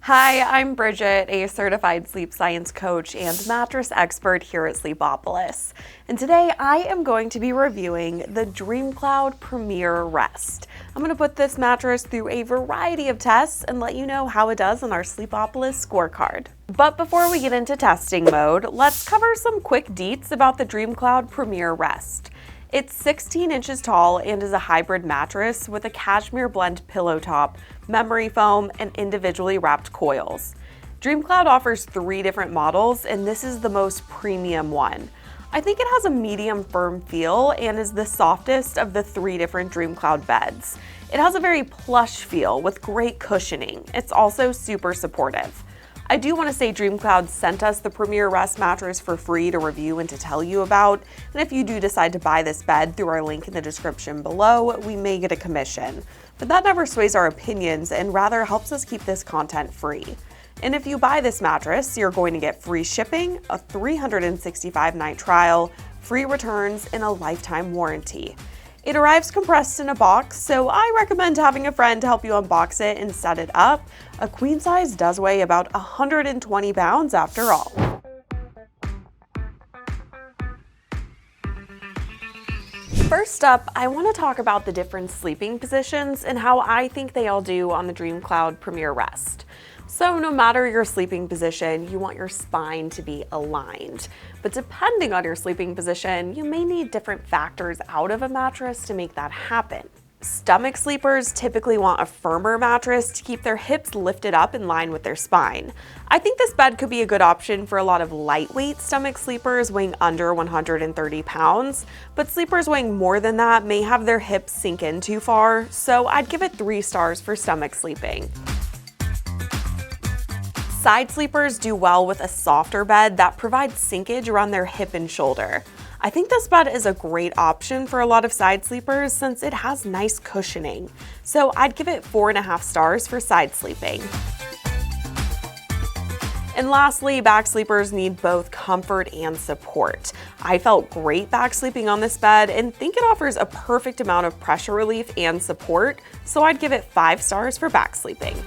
Hi, I'm Bridget, a certified sleep science coach and mattress expert here at Sleepopolis. And today I am going to be reviewing the DreamCloud Premier Rest. I'm going to put this mattress through a variety of tests and let you know how it does on our Sleepopolis scorecard. But before we get into testing mode, let's cover some quick deets about the DreamCloud Premier Rest. It's 16 inches tall and is a hybrid mattress with a cashmere blend pillow top, memory foam, and individually wrapped coils. DreamCloud offers 3 different models, and this is the most premium one. I think it has a medium firm feel and is the softest of the 3 different DreamCloud beds. It has a very plush feel with great cushioning. It's also super supportive. I do want to say DreamCloud sent us the Premier Rest mattress for free to review and to tell you about, and if you do decide to buy this bed through our link in the description below, we may get a commission. But that never sways our opinions and rather helps us keep this content free. And if you buy this mattress, you're going to get free shipping, a 365-night trial, free returns, and a lifetime warranty. It arrives compressed in a box, so I recommend having a friend to help you unbox it and set it up. A queen size does weigh about 120 pounds after all. First up, I want to talk about the different sleeping positions and how I think they all do on the DreamCloud Premier Rest. So no matter your sleeping position, you want your spine to be aligned. But depending on your sleeping position, you may need different factors out of a mattress to make that happen. Stomach sleepers typically want a firmer mattress to keep their hips lifted up in line with their spine. I think this bed could be a good option for a lot of lightweight stomach sleepers weighing under 130 pounds, but sleepers weighing more than that may have their hips sink in too far, so I'd give it 3 stars for stomach sleeping. Side sleepers do well with a softer bed that provides sinkage around their hip and shoulder. I think this bed is a great option for a lot of side sleepers since it has nice cushioning. So I'd give it 4.5 stars for side sleeping. And lastly, back sleepers need both comfort and support. I felt great back sleeping on this bed and think it offers a perfect amount of pressure relief and support, so I'd give it 5 stars for back sleeping.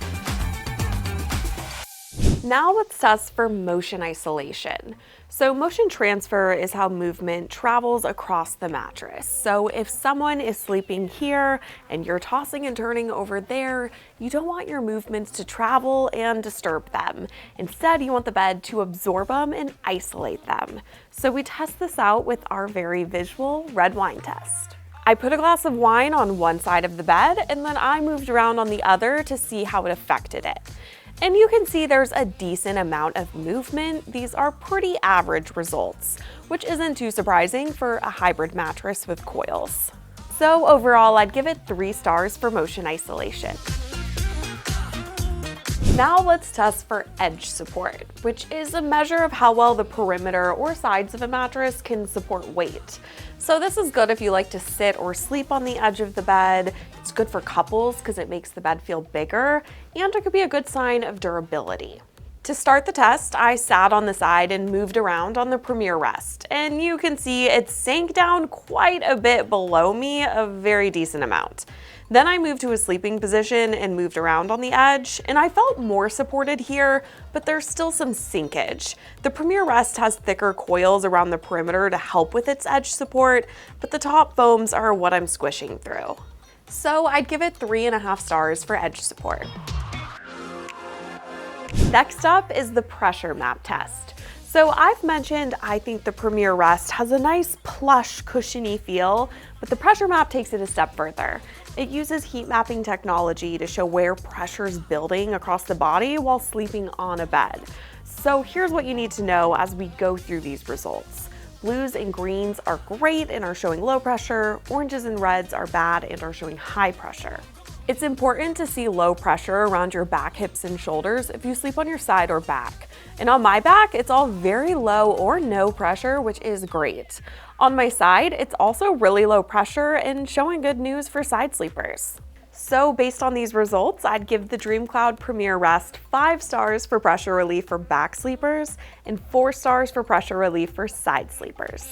Now let's test for motion isolation. So motion transfer is how movement travels across the mattress. So if someone is sleeping here and you're tossing and turning over there, you don't want your movements to travel and disturb them. Instead, you want the bed to absorb them and isolate them. So we test this out with our very visual red wine test. I put a glass of wine on one side of the bed and then I moved around on the other to see how it affected it. And you can see there's a decent amount of movement. These are pretty average results, which isn't too surprising for a hybrid mattress with coils. So overall, I'd give it 3 stars for motion isolation. Now let's test for edge support, which is a measure of how well the perimeter or sides of a mattress can support weight. So this is good if you like to sit or sleep on the edge of the bed. It's good for couples because it makes the bed feel bigger, and it could be a good sign of durability. To start the test, I sat on the side and moved around on the Premier Rest, and you can see it sank down quite a bit below me, a very decent amount. Then I moved to a sleeping position and moved around on the edge, and I felt more supported here, but there's still some sinkage. The Premier Rest has thicker coils around the perimeter to help with its edge support, but the top foams are what I'm squishing through. So I'd give it 3.5 stars for edge support. Next up is the pressure map test. So I've mentioned I think the Premier Rest has a nice plush cushiony feel, but the pressure map takes it a step further. It uses heat mapping technology to show where pressure is building across the body while sleeping on a bed. So here's what you need to know as we go through these results. Blues and greens are great and are showing low pressure. Oranges and reds are bad and are showing high pressure. It's important to see low pressure around your back, hips, and shoulders if you sleep on your side or back. And on my back, it's all very low or no pressure, which is great. On my side, it's also really low pressure and showing good news for side sleepers. So based on these results, I'd give the DreamCloud Premier Rest 5 stars for pressure relief for back sleepers and 4 stars for pressure relief for side sleepers.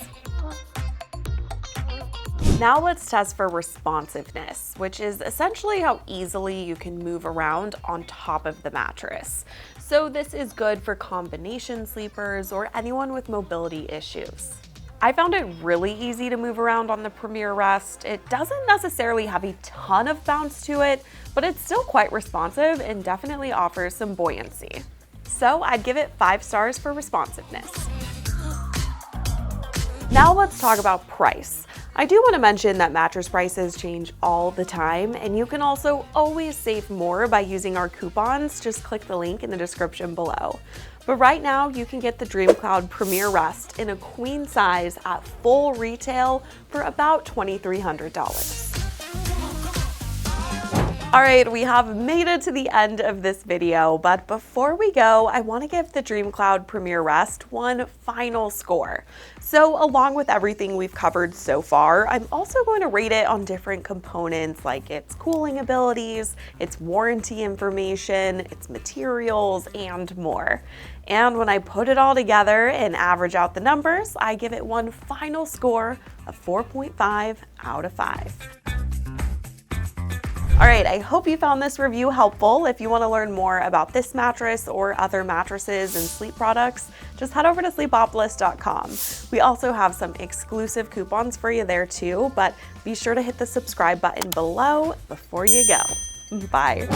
Now let's test for responsiveness, which is essentially how easily you can move around on top of the mattress. So this is good for combination sleepers or anyone with mobility issues. I found it really easy to move around on the Premier Rest. It doesn't necessarily have a ton of bounce to it, but it's still quite responsive and definitely offers some buoyancy. So I'd give it 5 stars for responsiveness. Now let's talk about price. I do want to mention that mattress prices change all the time, and you can also always save more by using our coupons. Just click the link in the description below. But right now, you can get the DreamCloud Premier Rest in a queen size at full retail for about $2,300. All right, we have made it to the end of this video, but before we go, I want to give the DreamCloud Premier Rest one final score. So along with everything we've covered so far, I'm also going to rate it on different components like its cooling abilities, its warranty information, its materials, and more. And when I put it all together and average out the numbers, I give it one final score of 4.5 out of 5. All right, I hope you found this review helpful. If you want to learn more about this mattress or other mattresses and sleep products, just head over to sleepopolis.com. We also have some exclusive coupons for you there too, but be sure to hit the subscribe button below before you go. Bye.